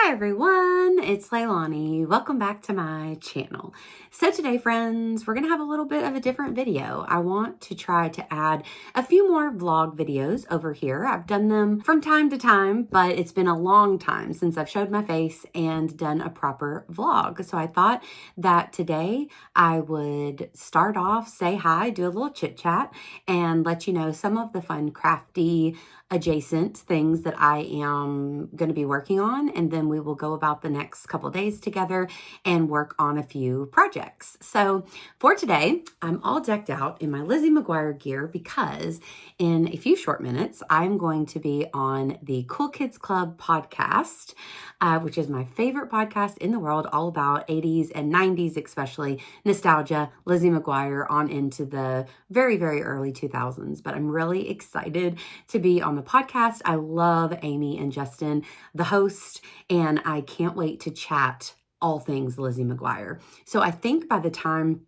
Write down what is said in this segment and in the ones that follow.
Hi everyone, it's Leilani. Welcome back to my channel. So today, friends, we're going to have a little bit of a different video. I want to try to add a few more vlog videos over here. I've done them from time to time, but it's been a long time since I've showed my face and done a proper vlog. So I thought that today I would start off, say hi, do a little chit chat, and let you know some of the fun crafty adjacent things that I am going to be working on, and then we will go about the next couple days together and work on a few projects. So for today, I'm all decked out in my Lizzie McGuire gear because in a few short minutes, I'm going to be on the Cool Kids Club podcast, which is my favorite podcast in the world, all about 80s and 90s, especially nostalgia, Lizzie McGuire on into the very, very early 2000s. But I'm really excited to be on the podcast. I love Amy and Justin, the host, and I can't wait to chat all things Lizzie McGuire. So I think by the time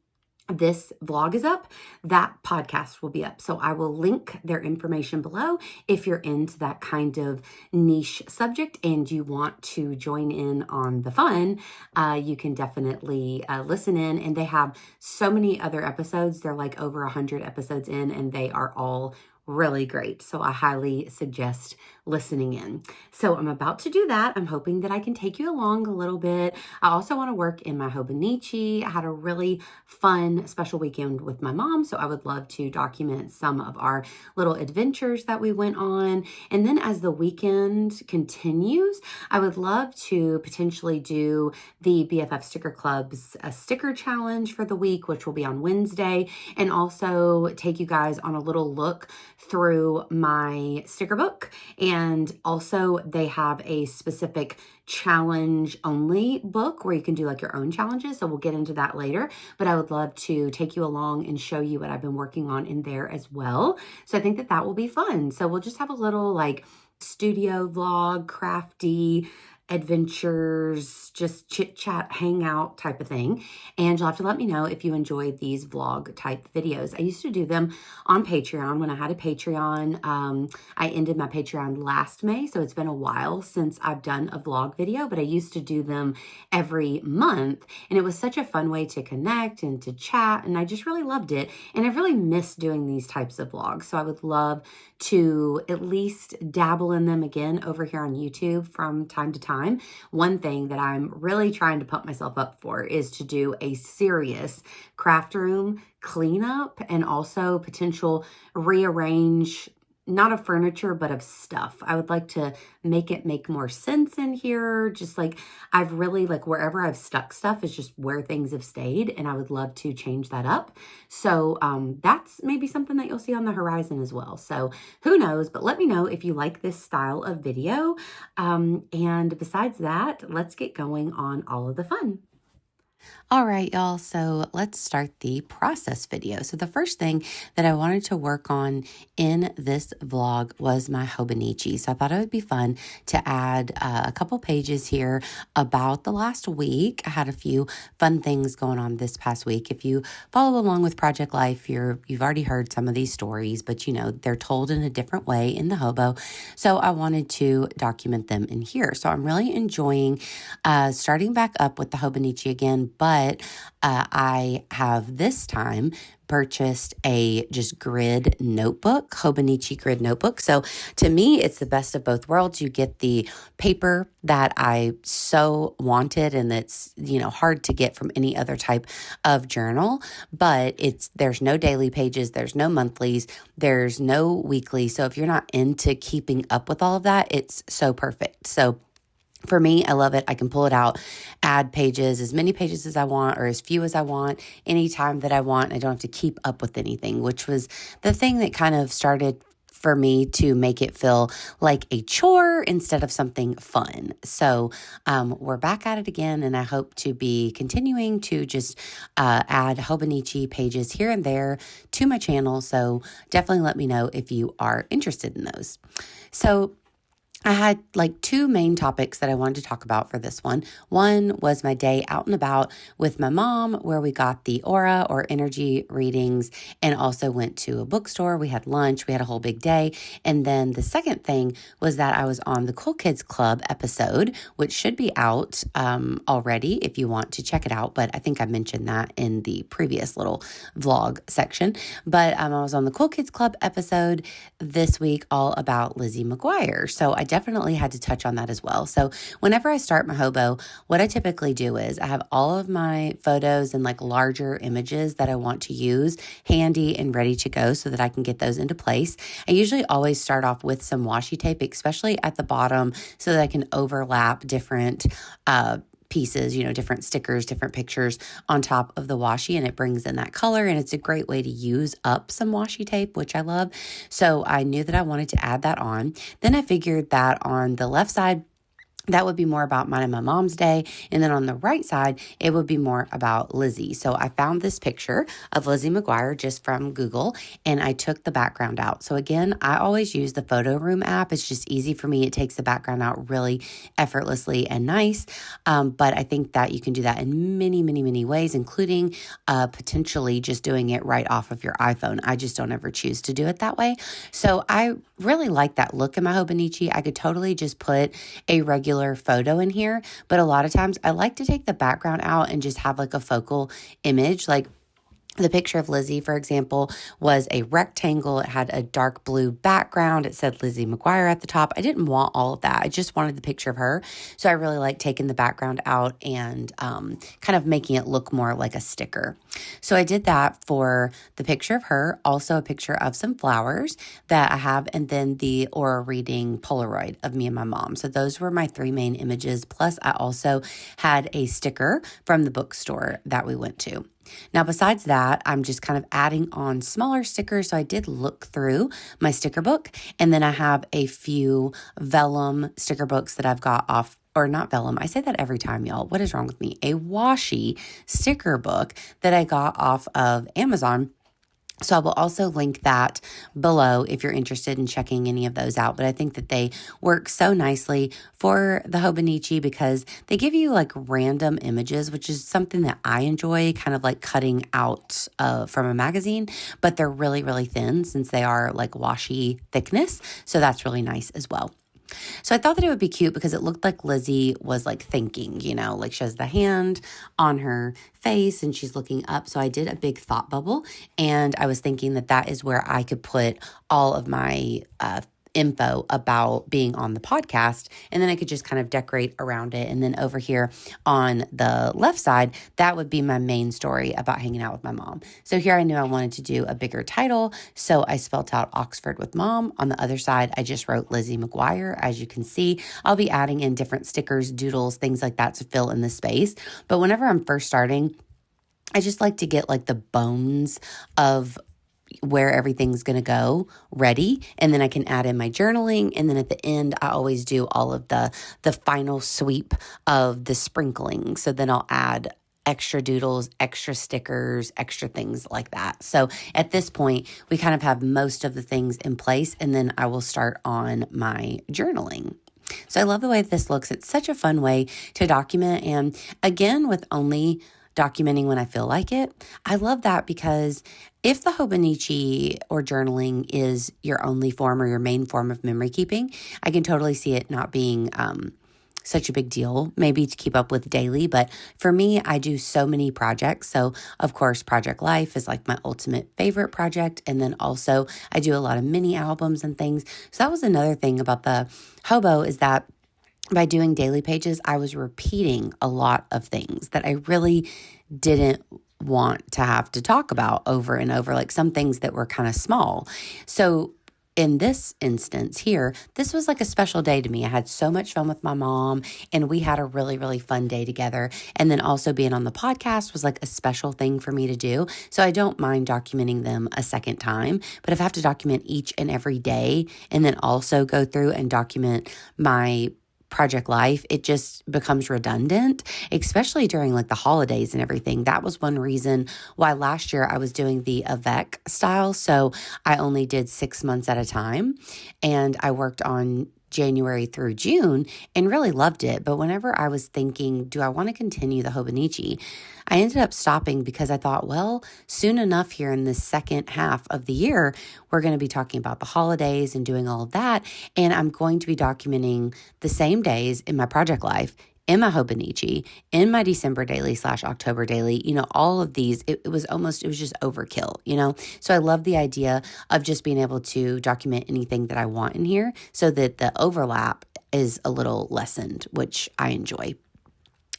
this vlog is up, that podcast will be up. So I will link their information below if you're into that kind of niche subject and you want to join in on the fun. You can definitely listen in, and they have so many other episodes. They're like over 100 episodes in, and they are all really great. So I highly suggest listening in. So I'm about to do that. I'm hoping that I can take you along a little bit. I also want to work in my Hobonichi. I had a really fun special weekend with my mom, so I would love to document some of our little adventures that we went on. And then as the weekend continues, I would love to potentially do the BFF Sticker Club's sticker challenge for the week, which will be on Wednesday, and also take you guys on a little look through my sticker book. And also they have a specific challenge only book where you can do like your own challenges. So we'll get into that later, but I would love to take you along and show you what I've been working on in there as well. So I think that that will be fun. So we'll just have a little like studio vlog, crafty adventures, just chit chat, hangout type of thing. And you'll have to let me know if you enjoy these vlog type videos. I used to do them on Patreon when I had a Patreon. I ended my Patreon last May, so it's been a while since I've done a vlog video, but I used to do them every month, and it was such a fun way to connect and to chat, and I just really loved it. And I've really missed doing these types of vlogs, so I would love to at least dabble in them again over here on YouTube from time to time. One thing that I'm really trying to pump myself up for is to do a serious craft room cleanup and also potential rearrange, not of furniture, but of stuff. I would like to make it make more sense in here. Just like I've really like wherever I've stuck stuff is just where things have stayed, and I would love to change that up. So that's maybe something that you'll see on the horizon as well. So who knows, but let me know if you like this style of video. And besides that, let's get going on all of the fun. All right, y'all, so let's start the process video. So the first thing that I wanted to work on in this vlog was my Hobonichi. So I thought it would be fun to add a couple pages here about the last week. I had a few fun things going on this past week. If you follow along with Project Life, you've already heard some of these stories, but you know, they're told in a different way in the Hobo. So I wanted to document them in here. So I'm really enjoying starting back up with the Hobonichi again, but I have this time purchased a just grid notebook, Hobonichi grid notebook. So to me, it's the best of both worlds. You get the paper that I so wanted, and it's, you know, hard to get from any other type of journal, but there's no daily pages, there's no monthlies, there's no weekly. So if you're not into keeping up with all of that, it's so perfect. So for me, I love it. I can pull it out, add pages, as many pages as I want or as few as I want, anytime that I want. I don't have to keep up with anything, which was the thing that kind of started for me to make it feel like a chore instead of something fun. So we're back at it again, and I hope to be continuing to just add Hobonichi pages here and there to my channel. So definitely let me know if you are interested in those. So I had like two main topics that I wanted to talk about for this one. One was my day out and about with my mom, where we got the aura or energy readings and also went to a bookstore. We had lunch, we had a whole big day. And then the second thing was that I was on the Cool Kids Club episode, which should be out already if you want to check it out. But I think I mentioned that in the previous little vlog section. But I was on the Cool Kids Club episode this week all about Lizzie McGuire. So I definitely had to touch on that as well. So whenever I start my hobo, what I typically do is I have all of my photos and like larger images that I want to use handy and ready to go so that I can get those into place. I usually always start off with some washi tape, especially at the bottom, so that I can overlap different pieces, different stickers, different pictures on top of the washi, and it brings in that color, and it's a great way to use up some washi tape, which I love. So I knew that I wanted to add that on. Then I figured that on the left side, that would be more about mine and my mom's day. And then on the right side, it would be more about Lizzie. So I found this picture of Lizzie McGuire just from Google, and I took the background out. So again, I always use the Photo Room app. It's just easy for me. It takes the background out really effortlessly and nice. But I think that you can do that in many, many, many ways, including potentially just doing it right off of your iPhone. I just don't ever choose to do it that way. So I really like that look in my Hobonichi. I could totally just put a regular photo in here, but a lot of times I like to take the background out and just have like a focal image. Like the picture of Lizzie, for example, was a rectangle. It had a dark blue background. It said Lizzie McGuire at the top. I didn't want all of that. I just wanted the picture of her. So I really like taking the background out and kind of making it look more like a sticker. So I did that for the picture of her, also a picture of some flowers that I have, and then the aura reading Polaroid of me and my mom. So those were my three main images. Plus, I also had a sticker from the bookstore that we went to. Now, besides that, I'm just kind of adding on smaller stickers. So I did look through my sticker book, and then I have a few vellum sticker books that I've got off, or not vellum. I say that every time, y'all. What is wrong with me? A washi sticker book that I got off of Amazon. So I will also link that below if you're interested in checking any of those out. But I think that they work so nicely for the Hobonichi because they give you like random images, which is something that I enjoy, kind of like cutting out from a magazine. But they're really, really thin since they are like washi thickness. So that's really nice as well. So I thought that it would be cute because it looked like Lizzie was like thinking, like she has the hand on her face and she's looking up. So I did a big thought bubble, and I was thinking that that is where I could put all of my info about being on the podcast, and then I could just kind of decorate around it. And then over here on the left side, that would be my main story about hanging out with my mom. So here I knew I wanted to do a bigger title, so I spelled out Oxford with Mom. On the other side, I just wrote Lizzie McGuire. As you can see, I'll be adding in different stickers, doodles, things like that to fill in the space. But whenever I'm first starting, I just like to get like the bones of where everything's going to go ready, and then I can add in my journaling, and then at the end I always do all of the final sweep of the sprinkling. So then I'll add extra doodles, extra stickers, extra things like that. So at this point, we kind of have most of the things in place, and then I will start on my journaling. So I love the way this looks. It's such a fun way to document, and again, with only documenting when I feel like it. I love that because if the Hobonichi or journaling is your only form or your main form of memory keeping, I can totally see it not being such a big deal, maybe to keep up with daily. But for me, I do so many projects. So of course, Project Life is like my ultimate favorite project. And then also I do a lot of mini albums and things. So that was another thing about the Hobo, is that by doing daily pages, I was repeating a lot of things that I really didn't want to have to talk about over and over, like some things that were kind of small. So in this instance here, this was like a special day to me. I had so much fun with my mom, and we had a really, really fun day together. And then also being on the podcast was like a special thing for me to do. So I don't mind documenting them a second time, but if I have to document each and every day and then also go through and document my Project Life, it just becomes redundant, especially during like the holidays and everything. That was one reason why last year I was doing the avec style. So I only did 6 months at a time, and I worked on January through June and really loved it. But whenever I was thinking, do I want to continue the Hobonichi? I ended up stopping because I thought, well, soon enough here in this second half of the year, we're going to be talking about the holidays and doing all of that. And I'm going to be documenting the same days in my project life, in my Hobonichi, in my December daily / October daily, all of these, it was just overkill. So I love the idea of just being able to document anything that I want in here so that the overlap is a little lessened, which I enjoy.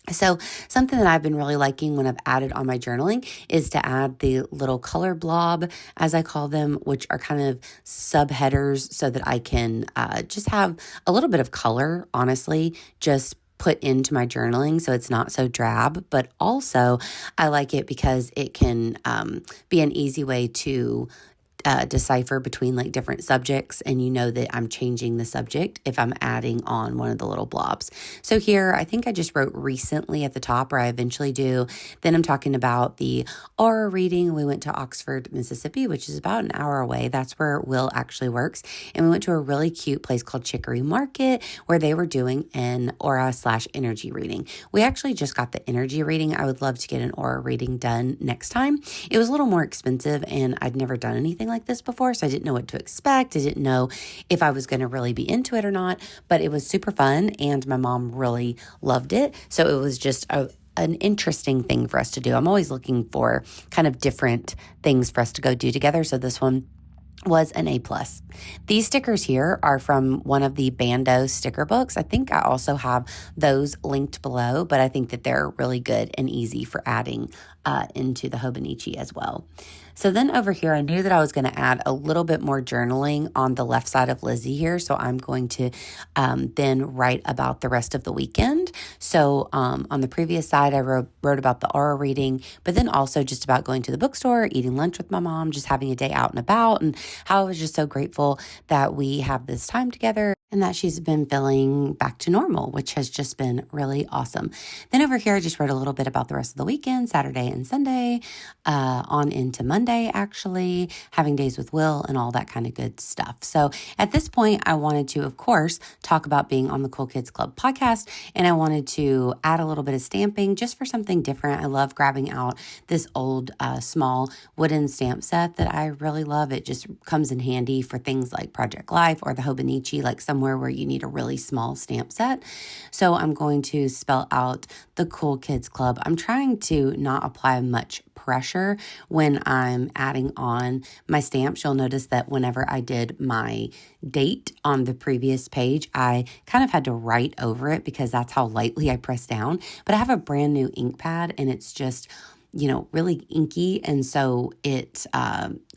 So something that I've been really liking when I've added on my journaling is to add the little color blob, as I call them, which are kind of subheaders so that I can just have a little bit of color, honestly, just put into my journaling so it's not so drab. But also I like it because it can be an easy way to decipher between like different subjects, and that I'm changing the subject if I'm adding on one of the little blobs. So here, I think I just wrote recently at the top, or I eventually do. Then I'm talking about the aura reading. We went to Oxford, Mississippi, which is about an hour away. That's where Will actually works. And we went to a really cute place called Chicory Market where they were doing an aura / energy reading. We actually just got the energy reading. I would love to get an aura reading done next time. It was a little more expensive and I'd never done anything like this before, so I didn't know what to expect. I didn't know if I was going to really be into it or not, but it was super fun and my mom really loved it. So it was just an interesting thing for us to do. I'm always looking for kind of different things for us to go do together. So this one was an A+. These stickers here are from one of the Bando sticker books. I think I also have those linked below, but I think that they're really good and easy for adding into the Hobonichi as well. So then over here, I knew that I was going to add a little bit more journaling on the left side of Lizzie here. So I'm going to then write about the rest of the weekend. So on the previous side, I wrote about the aura reading, but then also just about going to the bookstore, eating lunch with my mom, just having a day out and about, and how I was just so grateful that we have this time together and that she's been feeling back to normal, which has just been really awesome. Then over here, I just wrote a little bit about the rest of the weekend, Saturday and Sunday, on into Monday, actually, having days with Will and all that kind of good stuff. So at this point, I wanted to, of course, talk about being on the Cool Kids Club podcast, and I wanted to add a little bit of stamping just for something different. I love grabbing out this old, small wooden stamp set that I really love. It just comes in handy for things like Project Life or the Hobonichi, like somewhere where you need a really small stamp set. So I'm going to spell out the Cool Kids Club. I'm trying to not apply much pressure when I'm adding on my stamps. You'll notice that whenever I did my date on the previous page, I kind of had to write over it because that's how lightly I press down. But I have a brand new ink pad and it's just really inky. And so it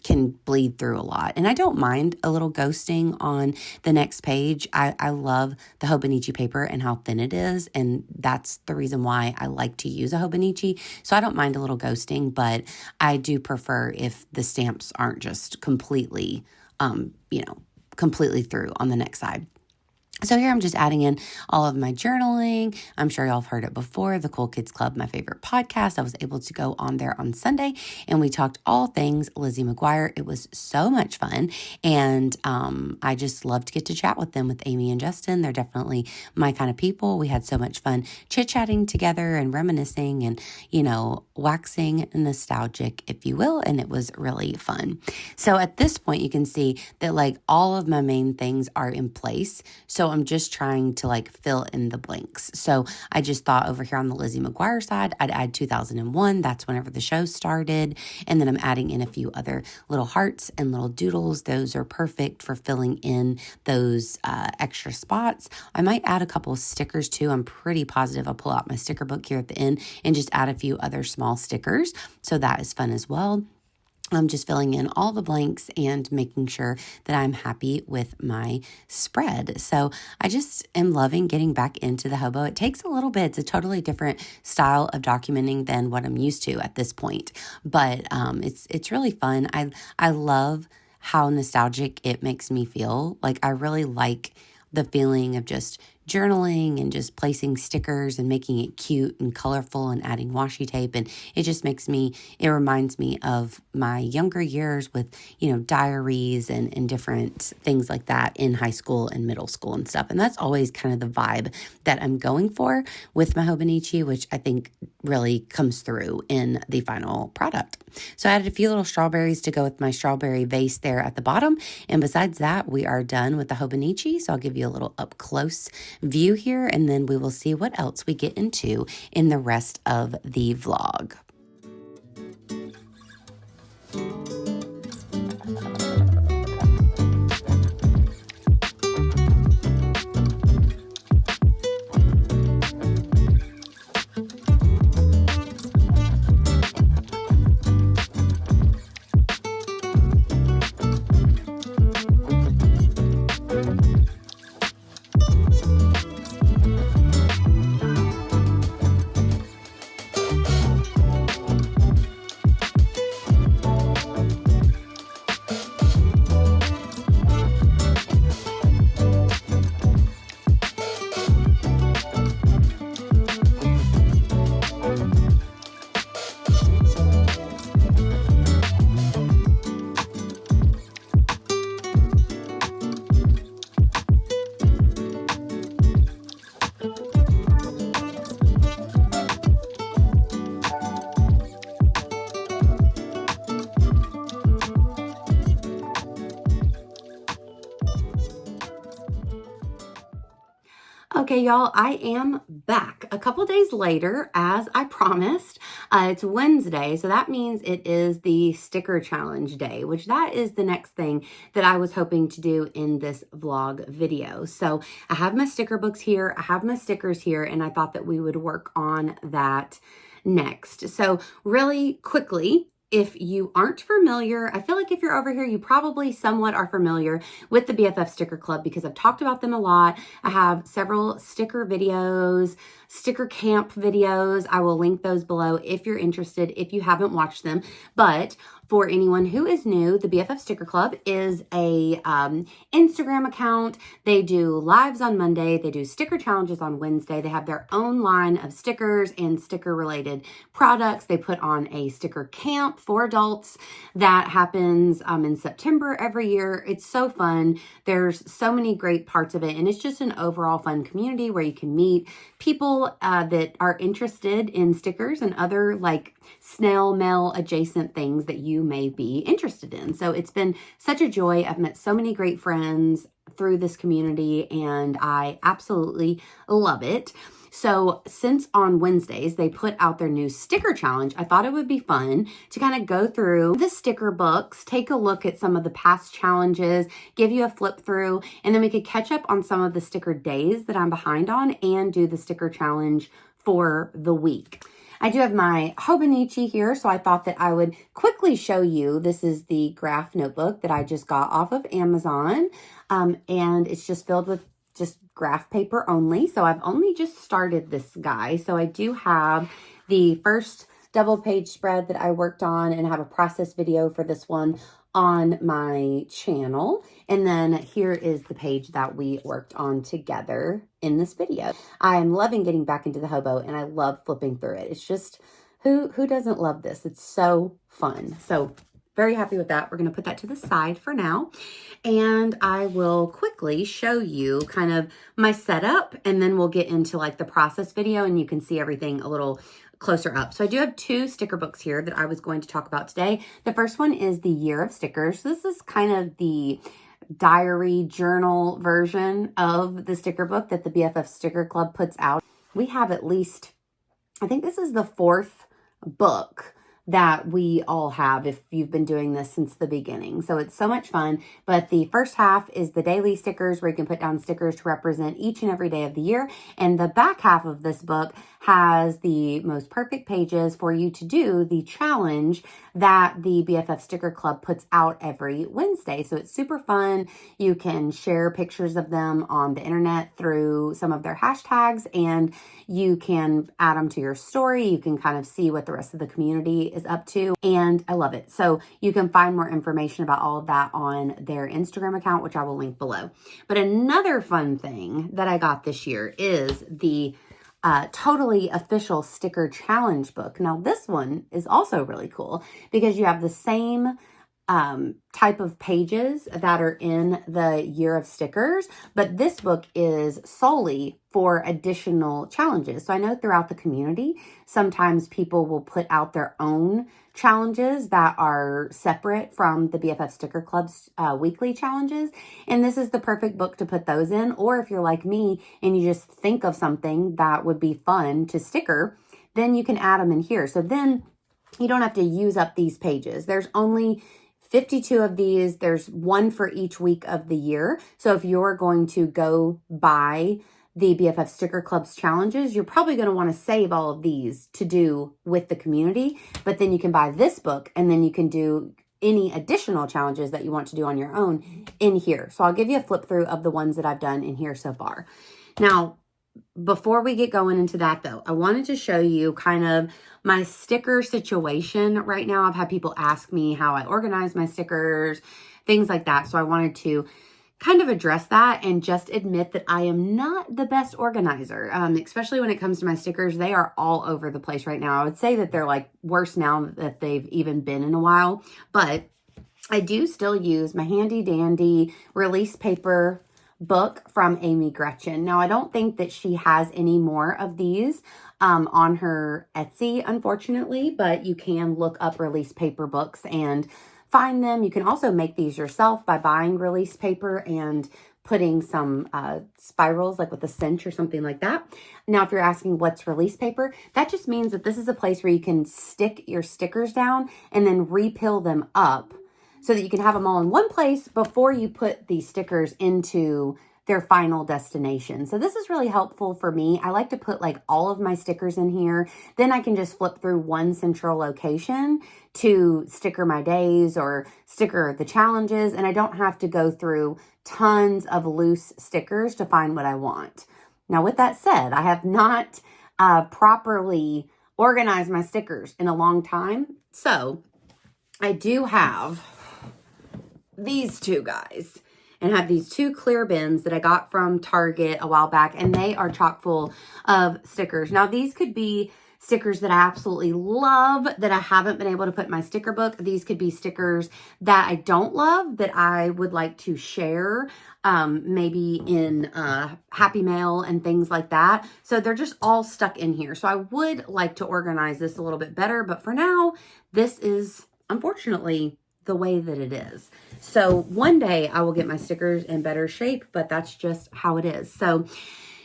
can bleed through a lot. And I don't mind a little ghosting on the next page. I love the Hobonichi paper and how thin it is. And that's the reason why I like to use a Hobonichi. So I don't mind a little ghosting, but I do prefer if the stamps aren't just completely, completely through on the next side. So here I'm just adding in all of my journaling. I'm sure y'all have heard it before. The Cool Kids Club, my favorite podcast. I was able to go on there on Sunday and we talked all things Lizzie McGuire. It was so much fun. And I just love to get to chat with them, with Amy and Justin. They're definitely my kind of people. We had so much fun chit-chatting together and reminiscing and, waxing nostalgic, if you will. And it was really fun. So at this point, you can see that like all of my main things are in place. So I'm just trying to fill in the blanks. So I just thought over here on the Lizzie McGuire side, I'd add 2001. That's whenever the show started. And then I'm adding in a few other little hearts and little doodles. Those are perfect for filling in those extra spots. I might add a couple of stickers too. I'm pretty positive I'll pull out my sticker book here at the end and just add a few other small stickers. So that is fun as well. I'm just filling in all the blanks and making sure that I'm happy with my spread. So I just am loving getting back into the Hobo. It takes a little bit. It's a totally different style of documenting than what I'm used to at this point. But it's really fun. I love how nostalgic it makes me feel. I really like the feeling of just journaling and just placing stickers and making it cute and colorful and adding washi tape. And it reminds me of my younger years with, diaries and different things like that in high school and middle school and stuff. And that's always kind of the vibe that I'm going for with my Hobonichi, which I think really comes through in the final product. So I added a few little strawberries to go with my strawberry vase there at the bottom. And besides that, we are done with the Hobonichi. So I'll give you a little up close view here, and then we will see what else we get into in the rest of the vlog. Okay, y'all, I am back a couple days later, as I promised. It's Wednesday, so that means it is the sticker challenge day, which that is the next thing that I was hoping to do in this vlog video. So I have my sticker books here, I have my stickers here, and I thought that we would work on that next. So really quickly, if you aren't familiar, I feel like if you're over here, you probably somewhat are familiar with the BFF Sticker Club because I've talked about them a lot. I have several sticker videos, sticker camp videos. I will link those below if you're interested, if you haven't watched them. But for anyone who is new, the BFF Sticker Club is a Instagram account. They do lives on Monday. They do sticker challenges on Wednesday. They have their own line of stickers and sticker related products. They put on a sticker camp for adults that happens in September every year. It's so fun. There's so many great parts of it. And it's just an overall fun community where you can meet people that are interested in stickers and other like snail mail adjacent things that you may be interested in. So it's been such a joy. I've met so many great friends through this community and I absolutely love it. So since on Wednesdays they put out their new sticker challenge, I thought it would be fun to kind of go through the sticker books, take a look at some of the past challenges, give you a flip through, and then we could catch up on some of the sticker days that I'm behind on and do the sticker challenge for the week. I do have my Hobonichi here, so I thought that I would quickly show you. This is the graph notebook that I just got off of Amazon, and it's just filled with just graph paper only. So I've only just started this guy. So I do have the first double page spread that I worked on and have a process video for this one on my channel. And then here is the page that we worked on together in this video. I'm loving getting back into the Hobo and I love flipping through it. It's just, who doesn't love this? It's so fun. So very happy with that. We're going to put that to the side for now. And I will quickly show you kind of my setup and then we'll get into like the process video and you can see everything a little closer up. So I do have two sticker books here that I was going to talk about today. The first one is the Year of Stickers. This is kind of the diary journal version of the sticker book that the BFF Sticker Club puts out. We have at least, I think this is the fourth book that we all have if you've been doing this since the beginning. So it's so much fun. But the first half is the daily stickers where you can put down stickers to represent each and every day of the year. And the back half of this book has the most perfect pages for you to do the challenge that the BFF Sticker Club puts out every Wednesday. So it's super fun. You can share pictures of them on the internet through some of their hashtags and you can add them to your story. You can kind of see what the rest of the community is is up to, and I love it. So you can find more information about all of that on their Instagram account, which I will link below. But another fun thing that I got this year is the Totally Official Sticker Challenge book. Now, this one is also really cool because you have the same type of pages that are in the Year of Stickers, but this book is solely for additional challenges. So I know throughout the community, sometimes people will put out their own challenges that are separate from the BFF Sticker Club's weekly challenges. And this is the perfect book to put those in. Or if you're like me and you just think of something that would be fun to sticker, then you can add them in here. So then you don't have to use up these pages. There's only 52 of these. There's one for each week of the year. So if you're going to go buy the BFF Sticker Club's challenges, you're probably going to want to save all of these to do with the community. But then you can buy this book and then you can do any additional challenges that you want to do on your own in here. So I'll give you a flip through of the ones that I've done in here so far. Now, before we get going into that though, I wanted to show you kind of my sticker situation right now. I've had people ask me how I organize my stickers, things like that. So I wanted to kind of address that and just admit that I am not the best organizer, especially when it comes to my stickers. They are all over the place right now. I would say that they're like worse now that they've even been in a while, but I do still use my handy dandy release paper book from Amy Gretchen. Now, I don't think that she has any more of these on her Etsy, unfortunately, but you can look up release paper books and find them. You can also make these yourself by buying release paper and putting some spirals like with a cinch or something like that. Now, if you're asking what's release paper, that just means that this is a place where you can stick your stickers down and then repill them up so that you can have them all in one place before you put the stickers into their final destination. So this is really helpful for me. I like to put like all of my stickers in here. Then I can just flip through one central location to sticker my days or sticker the challenges. And I don't have to go through tons of loose stickers to find what I want. Now, with that said, I have not properly organized my stickers in a long time. So I do have these two guys and have these two clear bins that I got from Target a while back, and they are chock full of stickers. Now, these could be stickers that I absolutely love that I haven't been able to put in my sticker book. These could be stickers that I don't love that I would like to share, maybe in Happy Mail and things like that. So they're just all stuck in here. So I would like to organize this a little bit better, but for now, this is unfortunately the way that it is. So one day I will get my stickers in better shape, but that's just how it is. So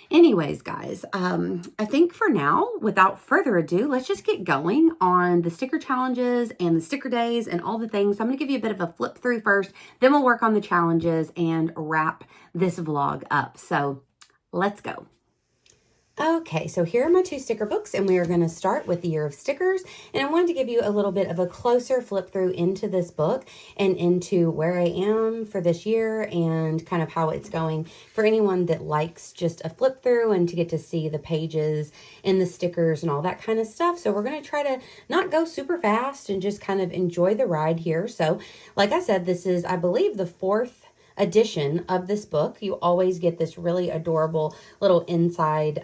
anyways, guys, I think for now, without further ado, let's just get going on the sticker challenges and the sticker days and all the things. So I'm going to give you a bit of a flip through first, then we'll work on the challenges and wrap this vlog up. So let's go. Okay, so here are my two sticker books, and we are going to start with the Year of Stickers. And I wanted to give you a little bit of a closer flip through into this book and into where I am for this year and kind of how it's going for anyone that likes just a flip through and to get to see the pages and the stickers and all that kind of stuff. So we're going to try to not go super fast and just kind of enjoy the ride here. So like I said, this is, I believe, the 4th edition of this book. You always get this really adorable little inside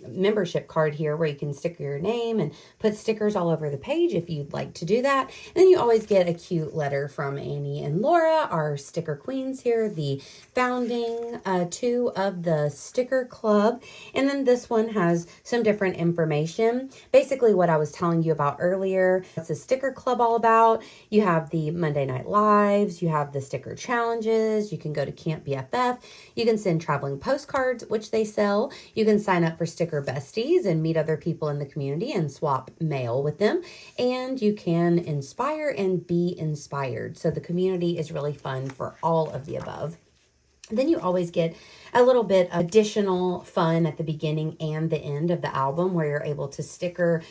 membership card here where you can stick your name and put stickers all over the page if you'd like to do that. And then you always get a cute letter from Annie and Laura, our sticker queens here, the founding two of the sticker club. And then this one has some different information. Basically what I was telling you about earlier, what's the sticker club all about? You have the Monday night lives, you have the sticker challenges, you can go to Camp BFF, you can send traveling postcards, which they sell, you can sign up for sticker besties and meet other people in the community and swap mail with them, and you can inspire and be inspired. So the community is really fun for all of the above. Then you always get a little bit of additional fun at the beginning and the end of the album where you're able to sticker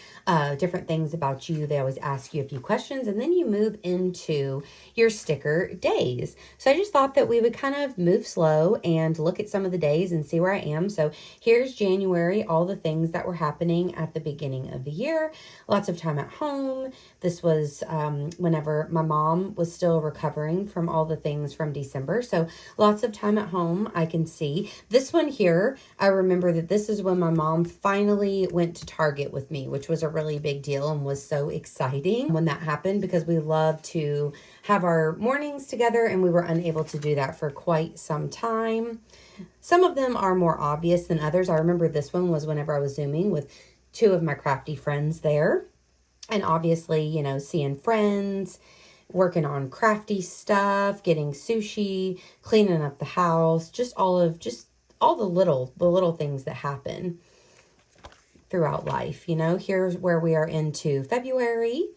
different things about you. They always ask you a few questions, and then you move into your sticker days. So I just thought that we would kind of move slow and look at some of the days and see where I am. So here's January, all the things that were happening at the beginning of the year. Lots of time at home. This was whenever my mom was still recovering from all the things from December. So lots of time at home. I can see this one here. I remember that this is when my mom finally went to Target with me, which was a really big deal and was so exciting when that happened because we love to have our mornings together and we were unable to do that for quite some time. Some of them are more obvious than others. I remember this one was whenever I was Zooming with two of my crafty friends there. And obviously, you know, seeing friends, working on crafty stuff, getting sushi, cleaning up the house, just all the little things that happen throughout life. You know, here's where we are into February.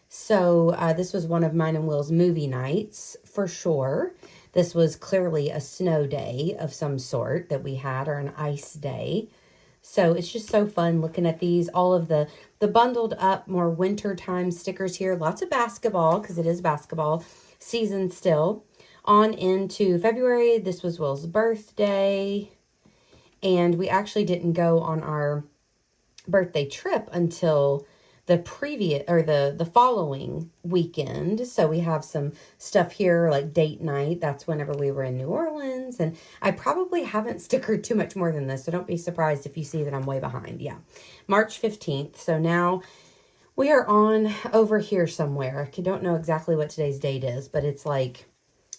So this was one of mine and Will's movie nights for sure. This was clearly a snow day of some sort that we had, or an ice day. So it's just so fun looking at these, all of the bundled up, more wintertime stickers here. Lots of basketball because it is basketball season still. On into February, this was Will's birthday. And we actually didn't go on our birthday trip until the previous or the following weekend. So we have some stuff here like date night. That's whenever we were in New Orleans. And I probably haven't stickered too much more than this. So don't be surprised if you see that I'm way behind. Yeah. March 15th. So now we are on over here somewhere. I don't know exactly what today's date is, but it's like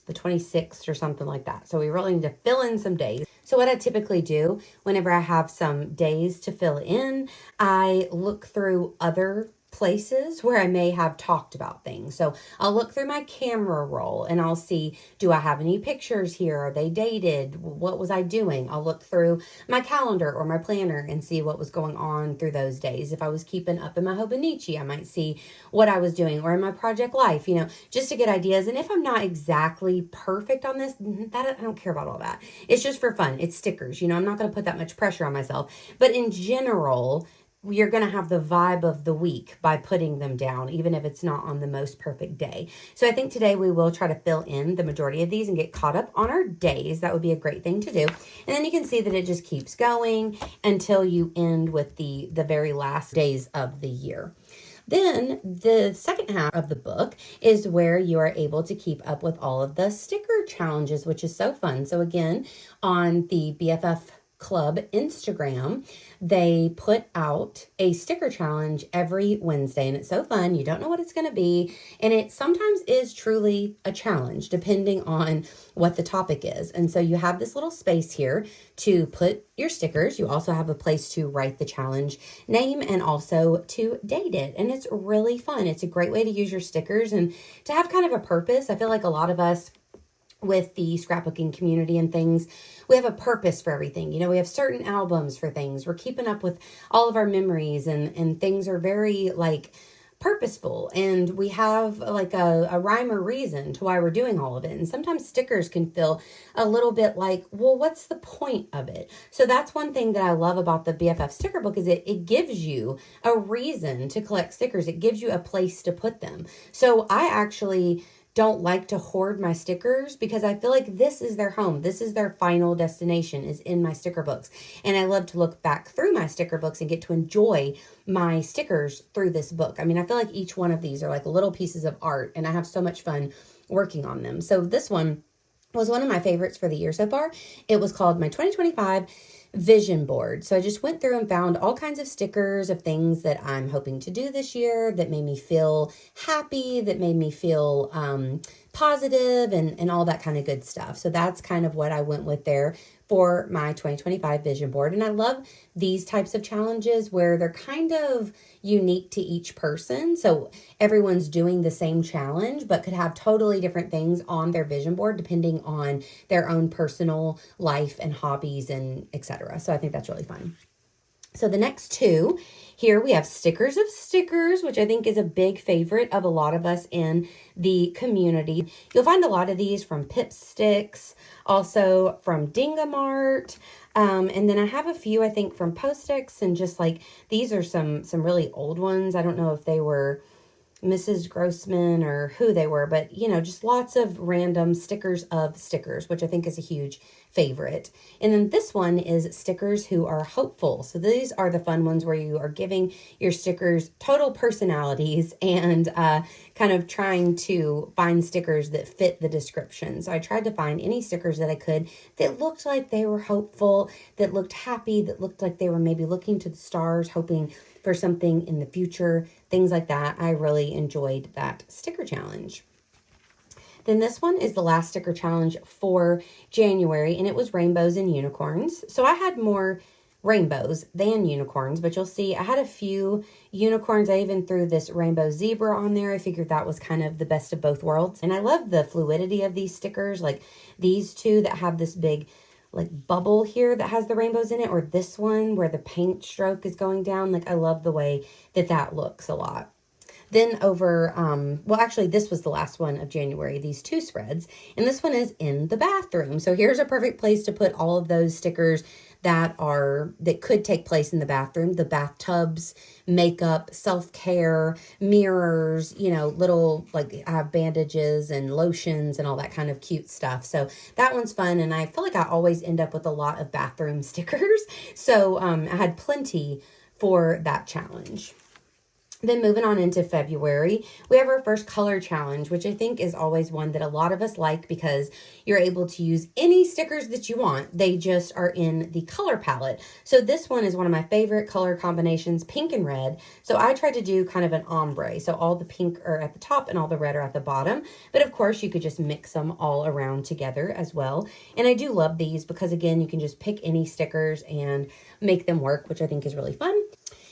the 26th or something like that. So we really need to fill in some days. So what I typically do whenever I have some days to fill in, I look through other places where I may have talked about things. So I'll look through my camera roll and I'll see, do I have any pictures here? Are they dated? What was I doing? I'll look through my calendar or my planner and see what was going on through those days. If I was keeping up in my Hobonichi, I might see what I was doing, or in my project life, you know, just to get ideas. And if I'm not exactly perfect on this, I don't care about all that. It's just for fun. It's stickers. You know, I'm not going to put that much pressure on myself. But in general, you're going to have the vibe of the week by putting them down, even if it's not on the most perfect day. So I think today we will try to fill in the majority of these and get caught up on our days. That would be a great thing to do. And then you can see that it just keeps going until you end with the very last days of the year. Then the second half of the book is where you are able to keep up with all of the sticker challenges, which is so fun. So again, on the BFF Club Instagram, they put out a sticker challenge every Wednesday, and it's so fun. You don't know what it's going to be, and it sometimes is truly a challenge depending on what the topic is. And so you have this little space here to put your stickers. You also have a place to write the challenge name and also to date it, and it's really fun. It's a great way to use your stickers and to have kind of a purpose. I feel like a lot of us with the scrapbooking community and things, we have a purpose for everything. You know, we have certain albums for things. We're keeping up with all of our memories, and things are very like purposeful, and we have like a rhyme or reason to why we're doing all of it. And sometimes stickers can feel a little bit like, well, what's the point of it? So that's one thing that I love about the BFF sticker book is it gives you a reason to collect stickers. It gives you a place to put them. So I actually don't like to hoard my stickers because I feel like this is their home. This is their final destination, is in my sticker books. And I love to look back through my sticker books and get to enjoy my stickers through this book. I mean, I feel like each one of these are like little pieces of art, and I have so much fun working on them. So this one was one of my favorites for the year so far. It was called my 2025 vision board. So I just went through and found all kinds of stickers of things that I'm hoping to do this year that made me feel happy, that made me feel positive, and all that kind of good stuff. So that's kind of what I went with there for my 2025 vision board. And I love these types of challenges where they're kind of unique to each person. So everyone's doing the same challenge, but could have totally different things on their vision board depending on their own personal life and hobbies and etc. So I think that's really fun. So the next two, here we have stickers of stickers, which I think is a big favorite of a lot of us in the community. You'll find a lot of these from Pip Sticks, also from Dingamart. And then I have a few, I think, from Post-Its, and just like, these are some really old ones. I don't know if they were Mrs. Grossman or who they were, but you know, just lots of random stickers of stickers, which I think is a huge favorite. And then this one is stickers who are hopeful. So these are the fun ones where you are giving your stickers total personalities and kind of trying to find stickers that fit the description. So I tried to find any stickers that I could that looked like they were hopeful, that looked happy, that looked like they were maybe looking to the stars, hoping for something in the future, things like that. I really enjoyed that sticker challenge. Then this one is the last sticker challenge for January, and it was rainbows and unicorns. So I had more rainbows than unicorns, but you'll see I had a few unicorns. I even threw this rainbow zebra on there. I figured that was kind of the best of both worlds. And I love the fluidity of these stickers, like these two that have this big like bubble here that has the rainbows in it, or this one where the paint stroke is going down. Like, I love the way that that looks a lot. Then over, well, actually, this was the last one of January, these two spreads, and this one is in the bathroom. So here's a perfect place to put all of those stickers that could take place in the bathroom: the bathtubs, makeup, self-care, mirrors, you know, little like bandages and lotions and all that kind of cute stuff. So that one's fun, and I feel like I always end up with a lot of bathroom stickers. So I had plenty for that challenge. Then moving on into February, we have our first color challenge, which I think is always one that a lot of us like because you're able to use any stickers that you want. They just are in the color palette. So this one is one of my favorite color combinations, pink and red. So I tried to do kind of an ombre. So all the pink are at the top and all the red are at the bottom. But of course, you could just mix them all around together as well. And I do love these because, again, you can just pick any stickers and make them work, which I think is really fun.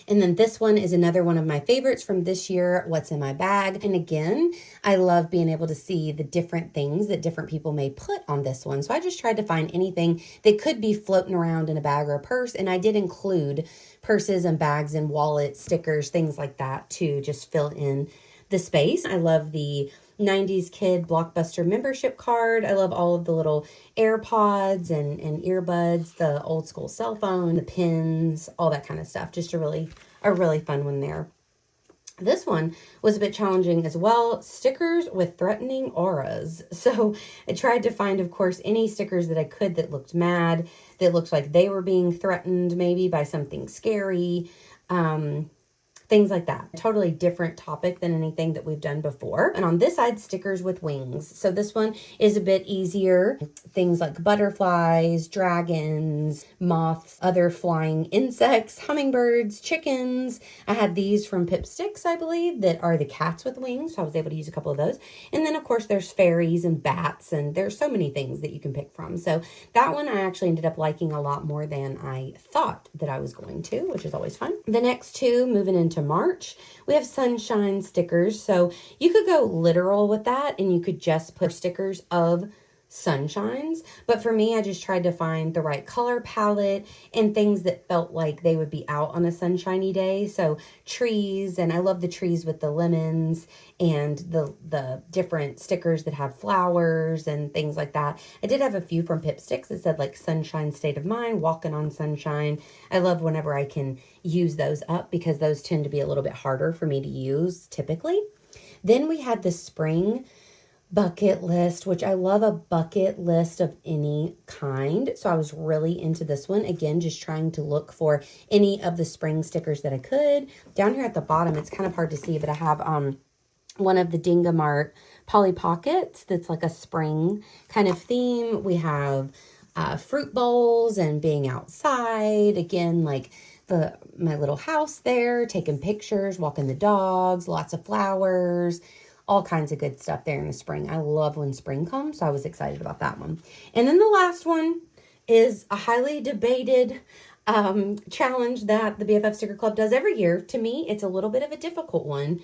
And then this one is another one of my favorites from this year, What's in My Bag. And again, I love being able to see the different things that different people may put on this one. So I just tried to find anything that could be floating around in a bag or a purse. And I did include purses and bags and wallets, stickers, things like that to just fill in the space. I love the 90s Kid Blockbuster membership card. I love all of the little AirPods and earbuds, the old school cell phone, the pins, all that kind of stuff. Just a really fun one there. This one was a bit challenging as well. Stickers with threatening auras. So I tried to find, of course, any stickers that I could that looked mad, that looked like they were being threatened maybe by something scary. Things like that. Totally different topic than anything that we've done before. And on this side, stickers with wings. So this one is a bit easier. Things like butterflies, dragons, moths, other flying insects, hummingbirds, chickens. I had these from Pip Sticks, I believe, that are the cats with wings. So I was able to use a couple of those. And then, of course, there's fairies and bats, and there's so many things that you can pick from. So that one I actually ended up liking a lot more than I thought that I was going to, which is always fun. The next two, moving into March, we have sunshine stickers. So you could go literal with that and you could just put stickers of sunshines. But for me, I just tried to find the right color palette and things that felt like they would be out on a sunshiny day. So trees, and I love the trees with the lemons and the different stickers that have flowers and things like that. I did have a few from Pip Sticks that said like sunshine state of mind, walking on sunshine. I love whenever I can use those up because those tend to be a little bit harder for me to use typically. Then we had the spring bucket list, which I love a bucket list of any kind. So I was really into this one. Again, just trying to look for any of the spring stickers that I could. Down here at the bottom, it's kind of hard to see, but I have one of the Dingamart Polly Pockets that's like a spring kind of theme. We have fruit bowls and being outside. Again, like my little house there, taking pictures, walking the dogs, lots of flowers, all kinds of good stuff there in the spring. I love when spring comes, so I was excited about that one. And then the last one is a highly debated challenge that the BFF Sticker Club does every year. To me, it's a little bit of a difficult one,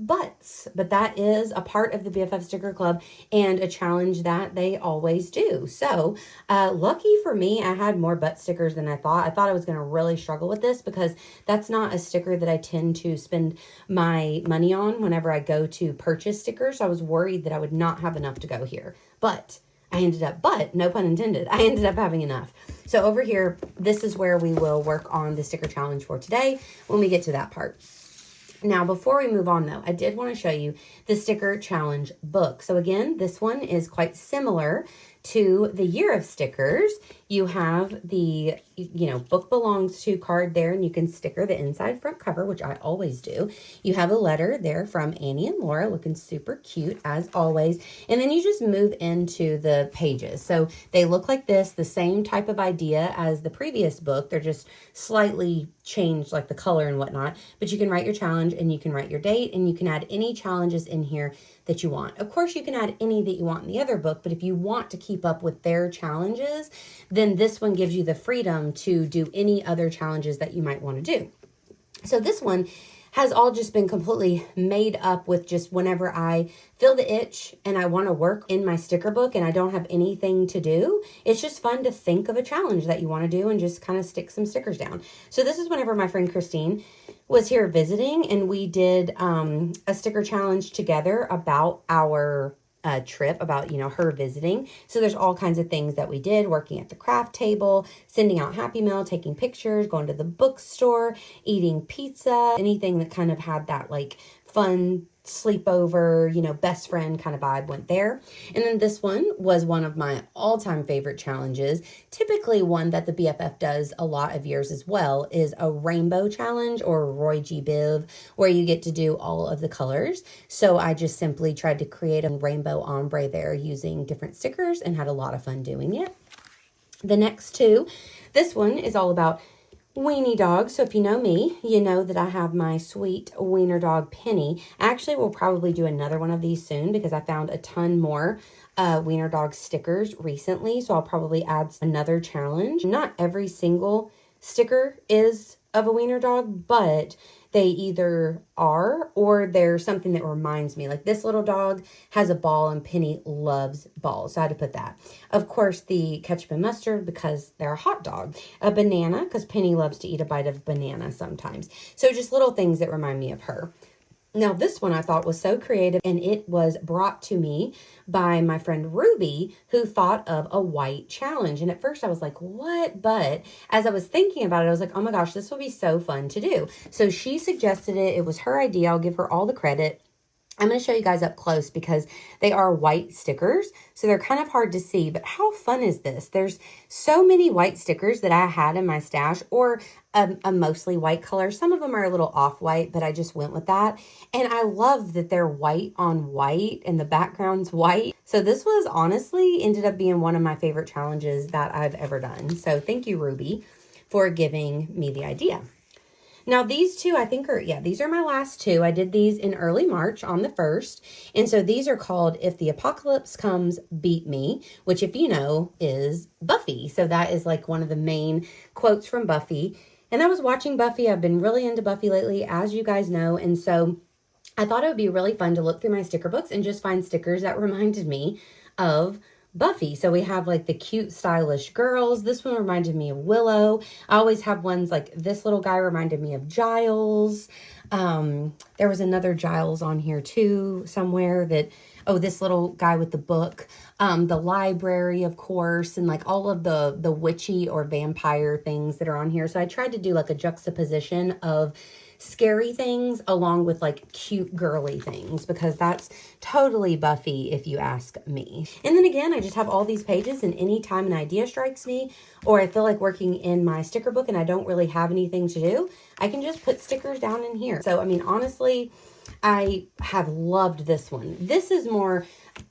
butts, but that is a part of the BFF Sticker Club and a challenge that they always do. So lucky for me, I had more butt stickers than I thought. I thought I was going to really struggle with this because that's not a sticker that I tend to spend my money on whenever I go to purchase stickers. I was worried that I would not have enough to go here, but no pun intended, I ended up having enough. So over here, this is where we will work on the sticker challenge for today when we get to that part. Now, before we move on though, I did want to show you the sticker challenge book. So again, this one is quite similar to the Year of Stickers. You have the, book belongs to card there, and you can sticker the inside front cover, which I always do. You have a letter there from Annie and Laura, looking super cute as always. And then you just move into the pages. So they look like this, the same type of idea as the previous book. They're just slightly changed, like the color and whatnot. But you can write your challenge, and you can write your date, and you can add any challenges in here that you want. Of course, you can add any that you want in the other book, but if you want to keep up with their challenges, then this one gives you the freedom to do any other challenges that you might want to do. So this one has all just been completely made up with just whenever I feel the itch and I want to work in my sticker book and I don't have anything to do. It's just fun to think of a challenge that you want to do and just kind of stick some stickers down. So this is whenever my friend Christine was here visiting, and we did a sticker challenge together about our trip, about, her visiting. So there's all kinds of things that we did, working at the craft table, sending out Happy Mail, taking pictures, going to the bookstore, eating pizza, anything that kind of had that like fun sleepover, best friend kind of vibe went there. And then this one was one of my all-time favorite challenges. Typically one that the BFF does a lot of years as well is a rainbow challenge, or Roy G. Biv, where you get to do all of the colors. So I just simply tried to create a rainbow ombre there using different stickers and had a lot of fun doing it. The next two, this one is all about weenie dog. So if you know me, you know that I have my sweet wiener dog Penny. Actually, we'll probably do another one of these soon because I found a ton more wiener dog stickers recently. So I'll probably add another challenge. Not every single sticker is of a wiener dog, but they either are or they're something that reminds me. Like this little dog has a ball and Penny loves balls. So I had to put that. Of course, the ketchup and mustard because they're a hot dog. A banana because Penny loves to eat a bite of banana sometimes. So just little things that remind me of her. Now, this one I thought was so creative, and it was brought to me by my friend Ruby, who thought of a white challenge. And at first I was like, what? But as I was thinking about it, I was like, oh my gosh, this will be so fun to do. So she suggested it. It was her idea. I'll give her all the credit. I'm going to show you guys up close because they are white stickers, so they're kind of hard to see, but how fun is this? There's so many white stickers that I had in my stash, or a mostly white color. Some of them are a little off-white, but I just went with that. And I love that they're white on white and the background's white. So this was honestly ended up being one of my favorite challenges that I've ever done. So thank you, Ruby, for giving me the idea. Now, these two, I think these are my last two. I did these in early March on the 1st. And so these are called If the Apocalypse Comes, Beat Me, which, if you know, is Buffy. So that is like one of the main quotes from Buffy. And I was watching Buffy. I've been really into Buffy lately, as you guys know. And so I thought it would be really fun to look through my sticker books and just find stickers that reminded me of Buffy. So we have like the cute, stylish girls. This one reminded me of Willow. I always have ones like this little guy reminded me of Giles. There was another Giles on here too somewhere that, this little guy with the book. The library, of course, and like all of the witchy or vampire things that are on here. So I tried to do like a juxtaposition of scary things along with like cute girly things, because that's totally Buffy if you ask me. And then again, I just have all these pages, and anytime an idea strikes me or I feel like working in my sticker book and I don't really have anything to do, I can just put stickers down in here. So I mean, honestly, I have loved this one. This is more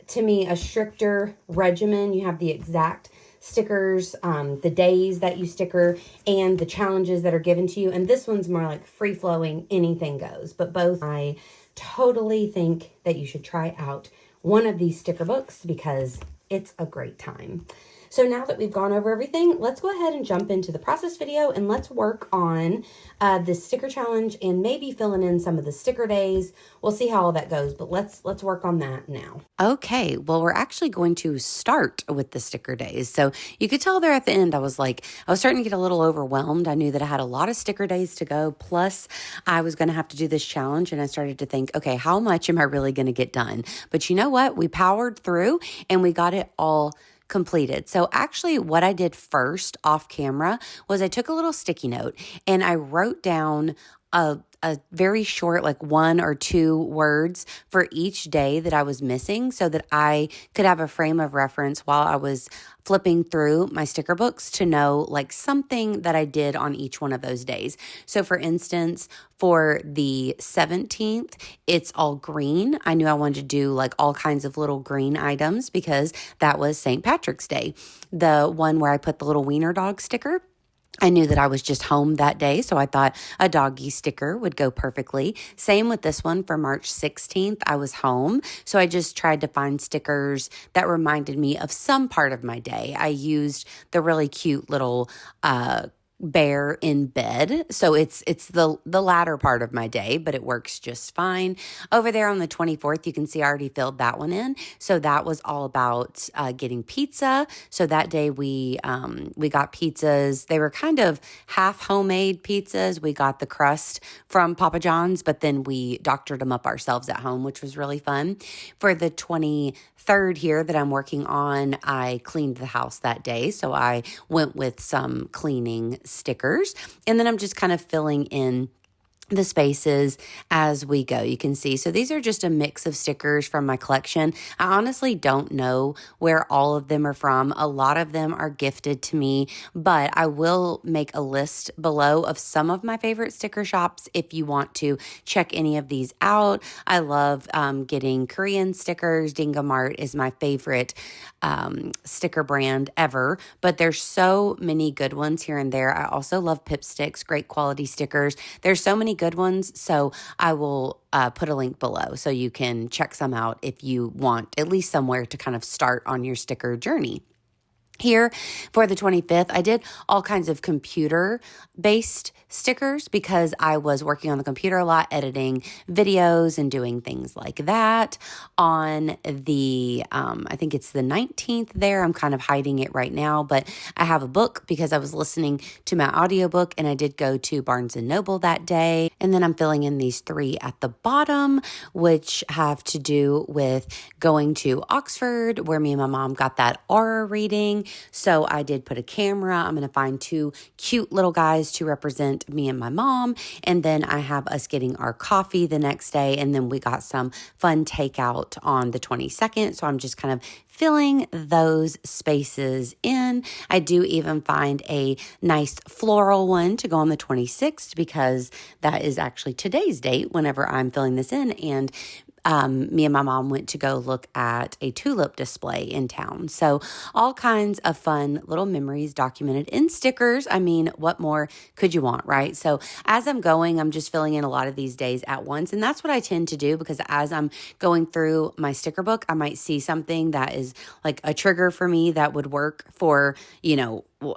to me a stricter regimen. You have the exact stickers, the days that you sticker, and the challenges that are given to you. And this one's more like free-flowing, anything goes. But both, I totally think that you should try out one of these sticker books because it's a great time. So now that we've gone over everything, let's go ahead and jump into the process video and let's work on this sticker challenge and maybe filling in some of the sticker days. We'll see how all that goes, but let's work on that now. Okay, well, we're actually going to start with the sticker days. So you could tell there at the end, I was starting to get a little overwhelmed. I knew that I had a lot of sticker days to go. Plus, I was going to have to do this challenge. And I started to think, okay, how much am I really going to get done? But you know what? We powered through and we got it all completed. So actually what I did first off camera was I took a little sticky note and I wrote down a very short, like 1 or 2 words for each day that I was missing so that I could have a frame of reference while I was flipping through my sticker books to know like something that I did on each one of those days. So for instance, for the 17th, it's all green. I knew I wanted to do like all kinds of little green items because that was St. Patrick's Day. The one where I put the little wiener dog sticker, I knew that I was just home that day, so I thought a doggy sticker would go perfectly. Same with this one for March 16th. I was home, so I just tried to find stickers that reminded me of some part of my day. I used the really cute little bear in bed. So it's the latter part of my day, but it works just fine. Over there on the 24th, you can see I already filled that one in. So that was all about getting pizza. So that day we got pizzas. They were kind of half homemade pizzas. We got the crust from Papa John's, but then we doctored them up ourselves at home, which was really fun. For the 23rd here that I'm working on, I cleaned the house that day. So I went with some cleaning stickers, and then I'm just kind of filling in the spaces as we go. You can see, so these are just a mix of stickers from my collection. I honestly don't know where all of them are from. A lot of them are gifted to me, but I will make a list below of some of my favorite sticker shops if you want to check any of these out. I love getting Korean stickers. Dingamart is my favorite sticker brand ever, but there's so many good ones here and there. I also love Pip Sticks, great quality stickers. There's so many good ones, so I will put a link below so you can check some out if you want at least somewhere to kind of start on your sticker journey. Here for the 25th, I did all kinds of computer-based stickers because I was working on the computer a lot, editing videos and doing things like that. On the, I think it's the 19th there, I'm kind of hiding it right now, but I have a book because I was listening to my audiobook and I did go to Barnes & Noble that day. And then I'm filling in these 3 at the bottom, which have to do with going to Oxford, where me and my mom got that aura reading. So I did put a camera. I'm going to find 2 cute little guys to represent me and my mom. And then I have us getting our coffee the next day. And then we got some fun takeout on the 22nd. So I'm just kind of filling those spaces in. I do even find a nice floral one to go on the 26th because that is actually today's date whenever I'm filling this in. And me and my mom went to go look at a tulip display in town. So all kinds of fun little memories documented in stickers. I mean, what more could you want, right? So as I'm going, I'm just filling in a lot of these days at once. And that's what I tend to do because as I'm going through my sticker book, I might see something that is like a trigger for me that would work for,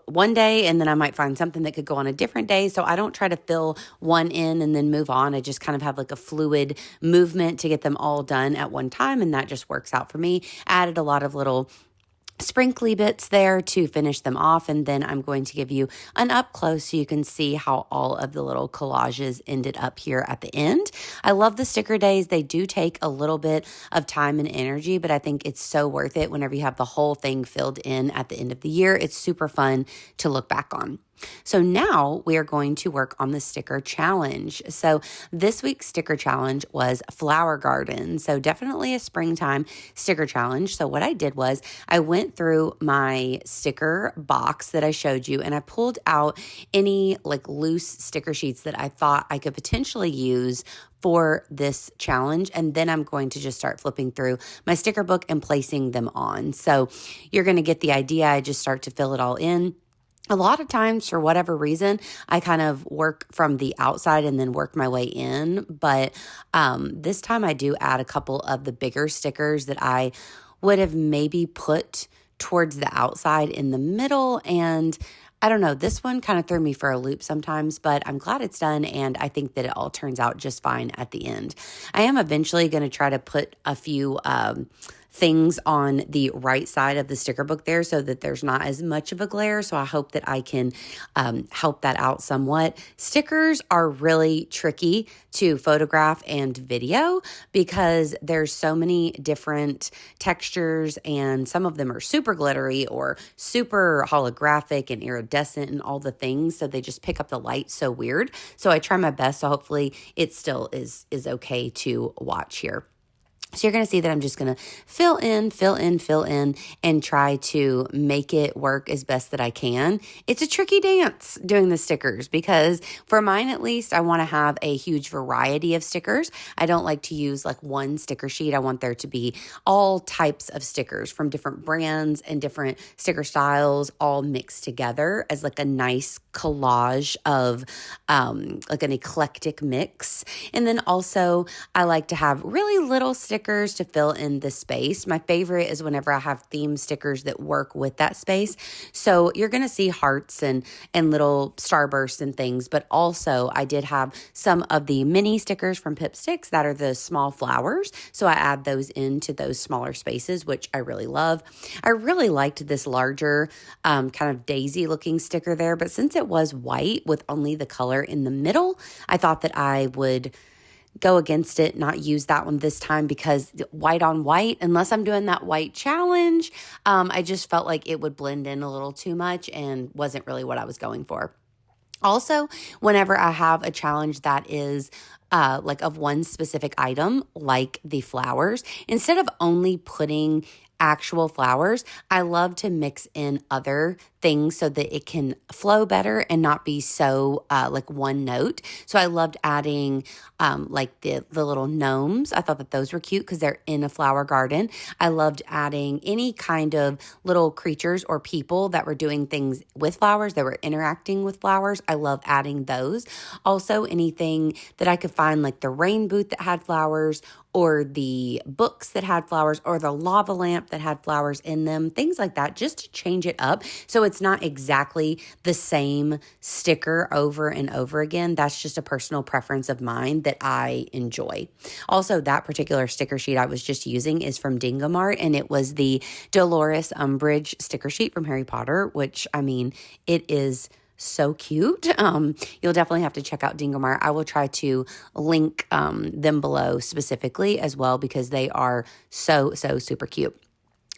one day, and then I might find something that could go on a different day. So I don't try to fill one in and then move on. I just kind of have like a fluid movement to get them all done at one time. And that just works out for me. Added a lot of little sprinkly bits there to finish them off, and then I'm going to give you an up close so you can see how all of the little collages ended up here at the end. I love the sticker days. They do take a little bit of time and energy, but I think it's so worth it whenever you have the whole thing filled in at the end of the year. It's super fun to look back on. So now we are going to work on the sticker challenge. So this week's sticker challenge was flower garden. So definitely a springtime sticker challenge. So what I did was I went through my sticker box that I showed you and I pulled out any like loose sticker sheets that I thought I could potentially use for this challenge. And then I'm going to just start flipping through my sticker book and placing them on. So you're going to get the idea. I just start to fill it all in. A lot of times, for whatever reason, I kind of work from the outside and then work my way in. But this time I do add a couple of the bigger stickers that I would have maybe put towards the outside in the middle. And I don't know, this one kind of threw me for a loop sometimes, but I'm glad it's done, and I think that it all turns out just fine at the end. I am eventually going to try to put a few things on the right side of the sticker book there so that there's not as much of a glare. So I hope that I can help that out somewhat. Stickers are really tricky to photograph and video because there's so many different textures, and some of them are super glittery or super holographic and iridescent and all the things. So they just pick up the light so weird. So I try my best. So hopefully it still is okay to watch here. So you're going to see that I'm just going to fill in, and try to make it work as best that I can. It's a tricky dance doing the stickers because for mine, at least, I want to have a huge variety of stickers. I don't like to use like one sticker sheet. I want there to be all types of stickers from different brands and different sticker styles all mixed together as like a nice collage of like an eclectic mix. And then also I like to have really little stickers to fill in the space. My favorite is whenever I have theme stickers that work with that space. So you're going to see hearts and little starbursts and things, but also I did have some of the mini stickers from Pip Sticks that are the small flowers. So I add those into those smaller spaces, which I really love. I really liked this larger kind of daisy looking sticker there, but since it was white with only the color in the middle, I thought that I would go against it, not use that one this time because white on white, unless I'm doing that white challenge, I just felt like it would blend in a little too much and wasn't really what I was going for. Also, whenever I have a challenge that is like of one specific item, like the flowers, instead of only putting actual flowers, I love to mix in other things so that it can flow better and not be so like one note. So I loved adding like the little gnomes. I thought that those were cute because they're in a flower garden. I loved adding any kind of little creatures or people that were doing things with flowers, that were interacting with flowers. I love adding those. Also, anything that I could find, like the rain boot that had flowers, or the books that had flowers, or the lava lamp that had flowers in them, things like that, just to change it up so it's not exactly the same sticker over and over again. That's just a personal preference of mine that I enjoy. Also, that particular sticker sheet I was just using is from Dingamart, and it was the Dolores Umbridge sticker sheet from Harry Potter, which, I mean, it is so cute. You'll definitely have to check out Dingamart. I will try to link them below specifically as well because they are so super cute.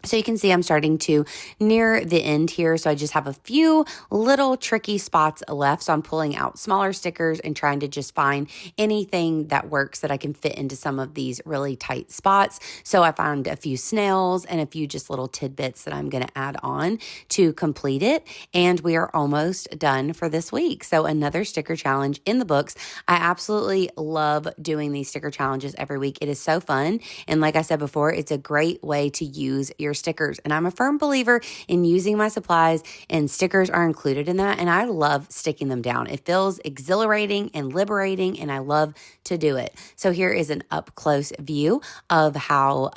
So you can see I'm starting to near the end here. So I just have a few little tricky spots left. So I'm pulling out smaller stickers and trying to just find anything that works that I can fit into some of these really tight spots. So I found a few snails and a few just little tidbits that I'm going to add on to complete it. And we are almost done for this week. So another sticker challenge in the books. I absolutely love doing these sticker challenges every week. It is so fun. And like I said before, it's a great way to use your stickers. And I'm a firm believer in using my supplies, and stickers are included in that. And I love sticking them down. It feels exhilarating and liberating, and I love to do it. So here is an up close view of how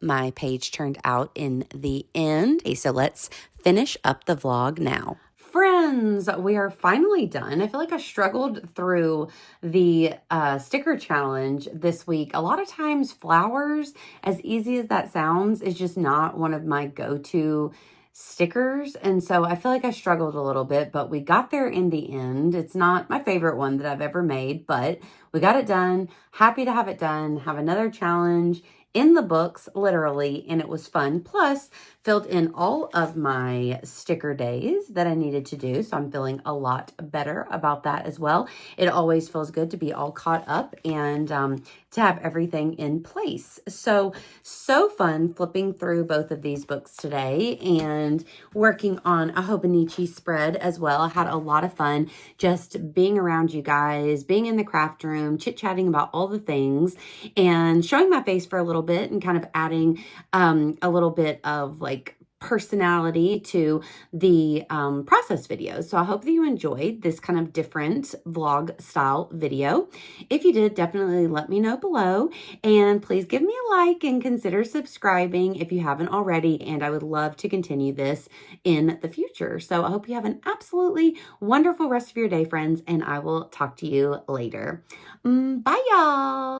my page turned out in the end. Okay, so let's finish up the vlog now. Friends, we are finally done. I feel like I struggled through the sticker challenge this week. A lot of times flowers, as easy as that sounds, is just not one of my go-to stickers. And so I feel like I struggled a little bit, but we got there in the end. It's not my favorite one that I've ever made, but we got it done. Happy to have it done. Have another challenge in the books, literally, and it was fun. Plus, filled in all of my sticker days that I needed to do, so I'm feeling a lot better about that as well. It always feels good to be all caught up and to have everything in place. So fun flipping through both of these books today and working on a Hobonichi spread as well. I had a lot of fun just being around you guys, being in the craft room, chit-chatting about all the things, and showing my face for a little bit and kind of adding a little bit of like personality to the process videos. So I hope that you enjoyed this kind of different vlog style video. If you did, definitely let me know below, and please give me a like and consider subscribing if you haven't already, and I would love to continue this in the future. So I hope you have an absolutely wonderful rest of your day, friends, and I will talk to you later. Bye, y'all.